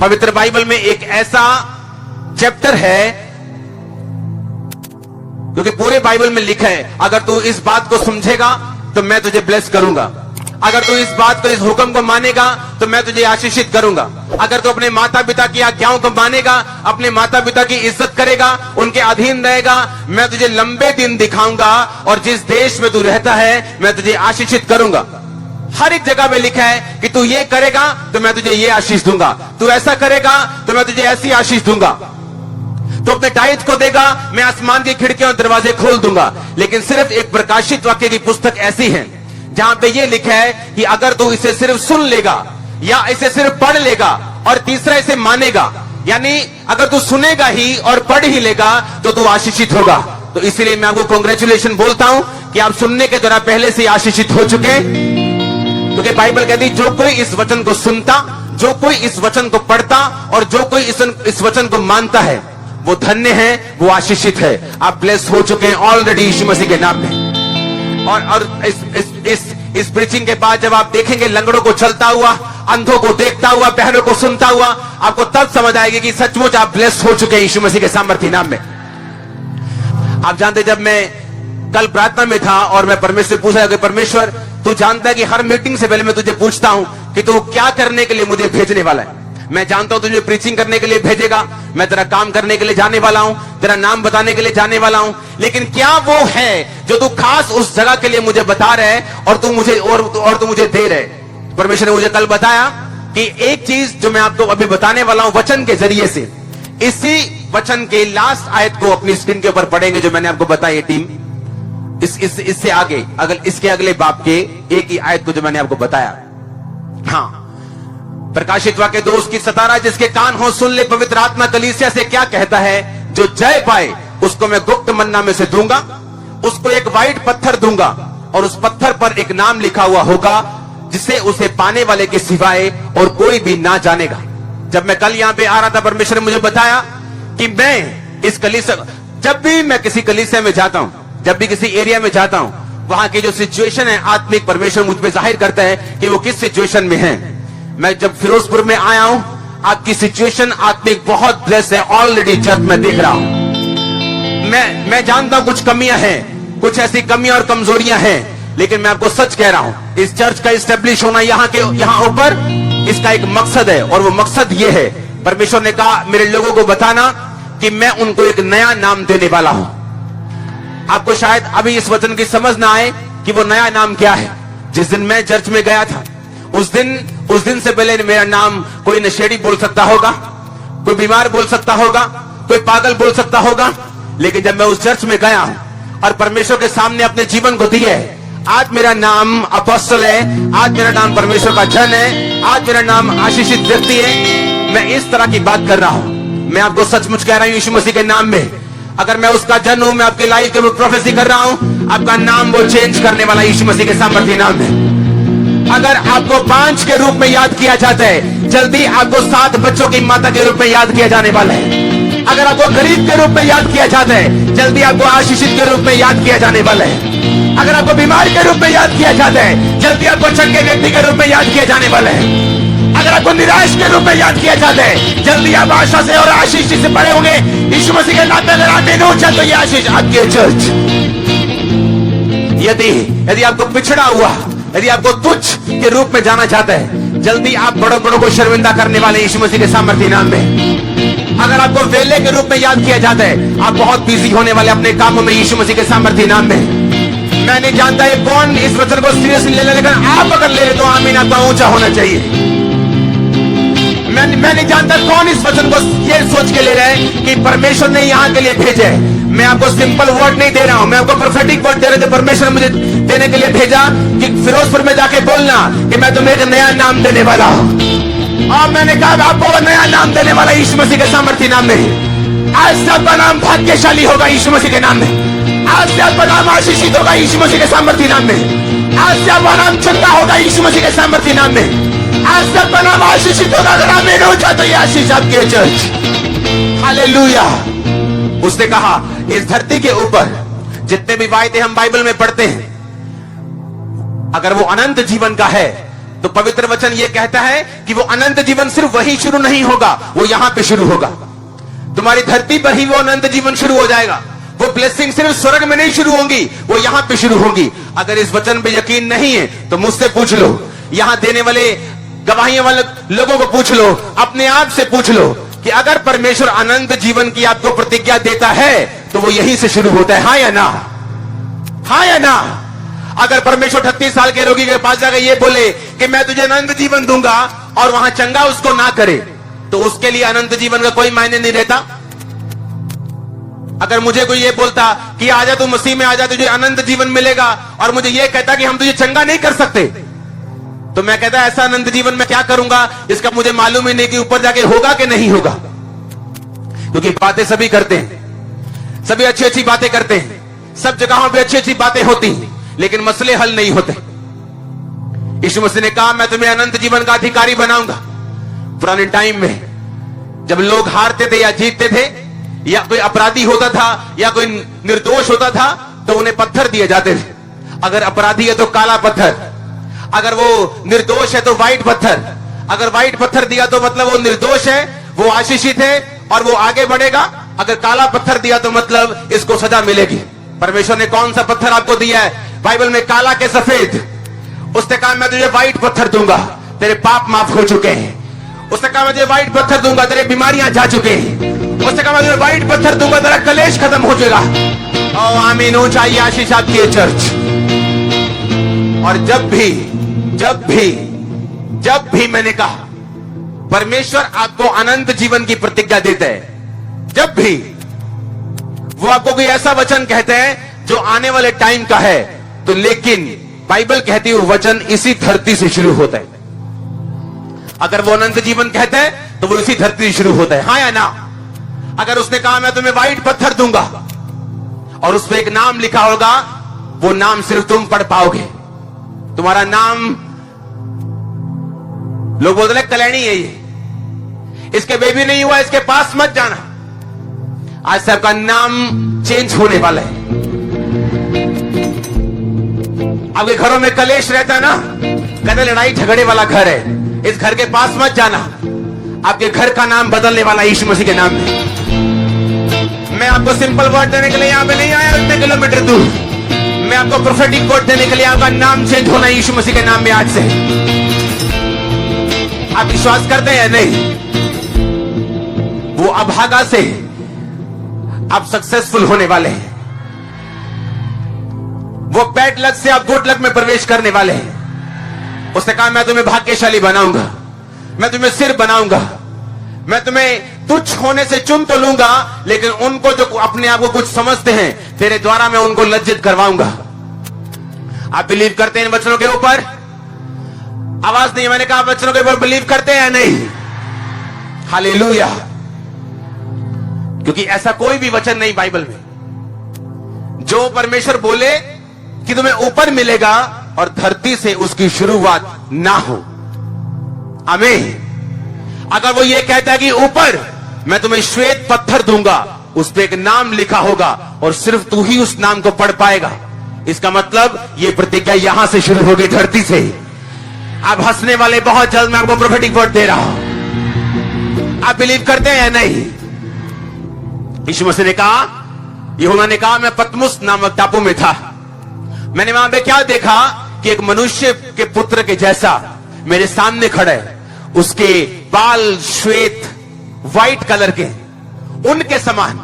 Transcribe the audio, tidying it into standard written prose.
पवित्र बाइबल में एक ऐसा चैप्टर है, क्योंकि पूरे बाइबल में लिखा है अगर तू इस बात को समझेगा तो मैं तुझे ब्लेस करूंगा, अगर तू इस बात को, इस हुक्म को मानेगा तो मैं तुझे आशीषित करूंगा, अगर तू अपने माता पिता की आज्ञाओं को मानेगा, अपने माता पिता की इज्जत करेगा, उनके अधीन रहेगा, मैं तुझे लंबे दिन दिखाऊंगा और जिस देश में तू रहता है मैं तुझे आशीषित करूंगा। हर एक जगह में लिखा है कि तू ये करेगा तो मैं तुझे ये आशीष दूंगा, तू ऐसा करेगा तो मैं तुझे ऐसी आशीष दूंगा, तो अपने टाइट को देगा मैं आसमान की खिड़कियां और दरवाजे खोल दूंगा। लेकिन सिर्फ एक प्रकाशित वाक्य की पुस्तक ऐसी है जहां पे ये लिखा है कि अगर तू इसे सिर्फ सुन लेगा या इसे सिर्फ पढ़ लेगा और तीसरा इसे मानेगा, यानी अगर तू सुनेगा ही और पढ़ ही लेगा तो तू आशीषित होगा। तो इसीलिए मैं आपको कांग्रेचुलेशन बोलता हूं कि आप सुनने के द्वारा पहले से आशीषित हो चुके, क्योंकि बाइबल कहती जो कोई इस वचन को सुनता, जो कोई इस वचन को पढ़ता और जो कोई इस वचन को मानता है वो धन्य है, वो आशीषित है। आप ब्लेस हो चुके हैं ऑलरेडी यीशु मसीह के नाम में। और इस प्रीचिंग के बाद जब आप देखेंगे लंगड़ों को चलता हुआ, अंधों को देखता हुआ, बहरों को सुनता हुआ, आपको तब समझ आएगी कि सचमुच आप ब्लेस हो चुके हैं यीशु मसीह के सामर्थ्य नाम में। आप जानते, जब मैं कल प्रार्थना में था और मैं परमेश्वर से पूछा कि परमेश्वर तू जानता है कि हर मीटिंग से पहले मैं तुझे पूछता हूं कि तू क्या करने के लिए मुझे भेजने वाला है। मैं जानता हूं तुझे प्रीचिंग करने के लिए भेजेगा, मैं तेरा काम करने के लिए जाने वाला हूं, तेरा नाम बताने के लिए जाने वाला हूं, लेकिन क्या वो है जो तू खास उस जगह के लिए मुझे बता रहे और तू मुझे और तू मुझे दे रहे। परमेश्वर ने मुझे कल बताया कि एक चीज जो मैं आपको अभी बताने वाला हूं वचन के जरिए से, इसी वचन के लास्ट आयत को अपनी स्क्रीन के ऊपर पढ़ेंगे जो मैंने आपको बताई टीम, इससे आगे इसके अगले बाप के एक ही आयत को जो मैंने आपको बताया। हाँ, प्रकाशित वाक्य 2:17, जिसके कान हो सुन ले पवित्र आत्मा कलीसिया से क्या कहता है, जो जय पाए उसको मैं गुप्त मन्ना में से दूंगा, उसको एक वाइट पत्थर दूंगा और उस पत्थर पर एक नाम लिखा हुआ होगा जिसे उसे पाने वाले के सिवाय और कोई भी ना जानेगा। जब मैं कल यहां पे आ रहा था, परमेश्वर ने मुझे बताया कि मैं इस कलीसिया, जब भी मैं किसी कलीसिया में जाता हूं, जब भी किसी एरिया में जाता हूं, वहां की जो सिचुएशन है आत्मिक परमेश्वर मुझ पे जाहिर करता है कि वो किस सिचुएशन में है। मैं जब फिरोजपुर में आया हूं, आपकी सिचुएशन आत्मिक बहुत ब्लेस है, ऑलरेडी चर्च में देख रहा हूं। मैं जानता हूं कुछ कमियां हैं, कुछ ऐसी कमियां और कमजोरियां हैं, लेकिन मैं आपको सच कह रहा हूं, इस चर्च का इस्टेब्लिश होना यहां ऊपर, इसका एक मकसद है और वो मकसद ये है, परमेश्वर ने कहा मेरे लोगों को बताना कि मैं उनको एक नया नाम देने वाला हूं। आपको शायद अभी इस वचन की समझ ना आए कि वो नया नाम क्या है। जिस दिन मैं चर्च में गया था, उस दिन से पहले मेरा नाम कोई नशेड़ी बोल सकता होगा, कोई बीमार बोल सकता होगा, कोई पागल बोल सकता होगा, लेकिन जब मैं उस चर्च में गया और परमेश्वर के सामने अपने जीवन को दिए, आज मेरा नाम अपोस्टल है, आज मेरा नाम परमेश्वर का जन है, आज मेरा नाम आशीषित व्यक्ति है। मैं इस तरह की बात कर रहा हूं, मैं आपको सचमुच कह रहा हूं यीशु मसीह के नाम में, अगर मैं उसका जन हूं, मैं आपकी लाइफ के ऊपर प्रोफेसी कर रहा हूं, आपका नाम वो चेंज करने वाला यीशु मसीह के सामर्थ्य नाम है। अगर आपको 5 के रूप में याद किया जाता है, जल्दी आपको 7 बच्चों की माता के रूप में याद किया जाने वाला है। अगर आपको गरीब के रूप में याद किया जाता है, जल्दी आपको आशीषित के रूप में याद किया जाने वाला है। अगर आपको बीमार के रूप में याद किया जाता है, जल्दी आपको चंगे व्यक्ति के रूप में याद किया जाने वाला है। अगर आपको निराश के रूप में याद किया जाता है, जल्दी आप आशा से और आशीष से पड़े होंगे। यीशु मसीह के नाम में अगर आमीन हो जाए तो ये आशीष आपकी चर्च। यदि आपको पिछड़ा हुआ, यदि आपको तुच्छ के रूप में जाना चाहता है, जल्दी आप बड़ों को शर्मिंदा करने वाले यीशु मसीह के सामर्थ्य नाम में। अगर आपको वेले के रूप में याद किया जाता है, आप बहुत बिजी होने वाले अपने कामों में यीशु मसीह के सामर्थ्य नाम में। मैं नहीं जानता है कौन इस वचन को सीरियसली ले, लेकिन आप अगर ले रहे तो आमीन आपका ऊंचा होना चाहिए। मैं नहीं जानता कौन इस वचन को ये सोच के ले रहा है कि परमेश्वर ने यहां के लिए भेजा है। मैं आपको सिंपल वर्ड नहीं दे रहा हूं, मैं आपको प्रोफेटिक वर्ड दे रहा हूं। परमेश्वर ने मुझे देने के लिए भेजा कि फिरोजपुर में जाके बोलना कि मैं तुम्हें एक नया नाम देने वाला हूं। और मैंने कहा आपको नया नाम देने वाला यीशु मसीह के सामर्थ्य नाम में। आज से आपका नाम भाग्यशाली होगा यीशु मसीह के नाम में। आज से आपका नाम आशीषित होगा यीशु मसीह के सामर्थ्य नाम में। आज से आपका नाम चंगा होगा यीशु मसीह के सामर्थ्य नाम में। आज से आपका नाम आशीषित होगा। अगर आमीन हो जाए तो ये आशीष आपकी चर्च। हालेलुया। उसने कहा इस धरती के ऊपर जितने भी वायदे हम बाइबल में पढ़ते हैं, अगर वो अनंत जीवन का है तो पवित्र वचन ये कहता है कि वो अनंत जीवन सिर्फ वही शुरू नहीं होगा, वो यहां पे शुरू होगा। तुम्हारी धरती पर ही वो अनंत जीवन शुरू हो जाएगा। वो ब्लेसिंग सिर्फ स्वर्ग में नहीं शुरू होंगी, वो यहां पे शुरू होंगी। अगर इस वचन पे यकीन नहीं है तो मुझसे पूछ लो, यहां देने वाले गवाहियों वाले लोगों को पूछ लो, अपने आप से पूछ लो कि अगर परमेश्वर अनंत जीवन की आपको प्रतिज्ञा देता है तो वो यहीं से शुरू होता है, हाँ या ना? हाँ या ना? अगर परमेश्वर 38 साल के रोगी के पास जाकर ये बोले कि मैं तुझे अनंत जीवन दूंगा और वहां चंगा उसको ना करे, तो उसके लिए अनंत जीवन का कोई मायने नहीं रहता। अगर मुझे कोई ये बोलता कि आजा तू मसीह में आजा, तुझे अनंत जीवन मिलेगा, और मुझे ये कहता कि हम तुझे चंगा नहीं कर सकते, तो मैं कहता ऐसा अनंत जीवन में क्या करूंगा, इसका मुझे मालूम ही नहीं कि ऊपर जाके होगा कि नहीं होगा। क्योंकि बातें सभी करते हैं, सभी अच्छी अच्छी बातें करते हैं, सब जगहों पे अच्छी अच्छी बातें होती हैं, लेकिन मसले हल नहीं होते। यीशु मसीह ने कहा मैं तुम्हें अनंत जीवन का अधिकारी बनाऊंगा। पुराने टाइम में जब लोग हारते थे या जीतते थे, या कोई अपराधी होता था या कोई निर्दोष होता था, तो उन्हें पत्थर दिए जाते थे। अगर अपराधी है तो काला पत्थर, अगर वो निर्दोष है तो व्हाइट पत्थर। अगर व्हाइट पत्थर दिया तो मतलब वो निर्दोष है, वो आशीषित है और वो आगे बढ़ेगा। अगर काला पत्थर दिया तो मतलब इसको सजा मिलेगी। परमेश्वर ने कौन सा पत्थर आपको दिया है? बाइबल में काला के सफेद। उसने कहा मैं तुझे व्हाइट पत्थर दूंगा, तेरे पाप माफ हो चुके हैं। उसने कहा मैं तुझे व्हाइट पत्थर दूंगा, तेरे बीमारियां जा चुके हैं। उसने कहा मैं तुझे व्हाइट पत्थर दूंगा, तेरा कलेश खत्म हो जाएगा। ओ आमीन हो चाहिए आशीष आपकी है चर्च। और जब भी मैंने कहा परमेश्वर आपको अनंत जीवन की प्रतिज्ञा देता है, जब भी वो आपको कोई ऐसा वचन कहते हैं जो आने वाले टाइम का है, तो लेकिन बाइबल कहती है वो वचन इसी धरती से शुरू होता है। अगर वो अनंत जीवन कहते हैं तो वो इसी धरती से शुरू होता है, हाँ या ना? अगर उसने कहा मैं तुम्हें व्हाइट पत्थर दूंगा और उस पर एक नाम लिखा होगा, वो नाम सिर्फ तुम पढ़ पाओगे। तुम्हारा नाम, लोग बोलते हैं कल्याणी है ये, इसके बेबी नहीं हुआ, इसके पास मत जाना। आज से आपका नाम चेंज होने वाला है। आपके घरों में कलेश रहता है ना, कहते लड़ाई झगड़े वाला घर है, इस घर के पास मत जाना। आपके घर का नाम बदलने वाला यीशु मसीह के नाम में। मैं आपको सिंपल वर्ड देने के लिए यहां पे नहीं आया इतने किलोमीटर दूर। मैं आपको प्रोफेटिक वर्ड देने के लिए, आपका नाम चेंज होना है यीशु मसीह के नाम में आज से। आप विश्वास करते हैं या नहीं? वो अभागा से आप सक्सेसफुल होने वाले हैं। वो बैड लक से आप गुड लक में प्रवेश करने वाले हैं। उसने कहा मैं तुम्हें भाग्यशाली बनाऊंगा, मैं तुम्हें सिर बनाऊंगा, मैं तुम्हें तुच्छ होने से चुन तो लूंगा, लेकिन उनको जो अपने आप को कुछ समझते हैं, तेरे द्वारा मैं उनको लज्जित करवाऊंगा। आप बिलीव करते हैं इन वचनों के ऊपर? आवाज नहीं, मैंने कहा वचनों के ऊपर बिलीव करते हैं या नहीं? हालेलुया। क्योंकि ऐसा कोई भी वचन नहीं बाइबल में जो परमेश्वर बोले कि तुम्हें ऊपर मिलेगा और धरती से उसकी शुरुआत ना हो। आमीन। अगर वो ये कहता है कि ऊपर मैं तुम्हें श्वेत पत्थर दूंगा, उस पे एक नाम लिखा होगा और सिर्फ तू ही उस नाम को पढ़ पाएगा, इसका मतलब ये प्रतिज्ञा यहां से शुरू होगी, धरती से। आप हंसने वाले बहुत जल्द मैं आपको प्रोफेटिक वर्ड दे रहा हूं। आप बिलीव करते हैं या नहीं? यीशु मसीह ने कहा, यूहन्ना ने कहा मैं पतमुस नामक टापू में था, मैंने वहां पे क्या देखा कि एक मनुष्य के पुत्र के जैसा मेरे सामने खड़ा है। उसके बाल श्वेत व्हाइट कलर के, उनके समान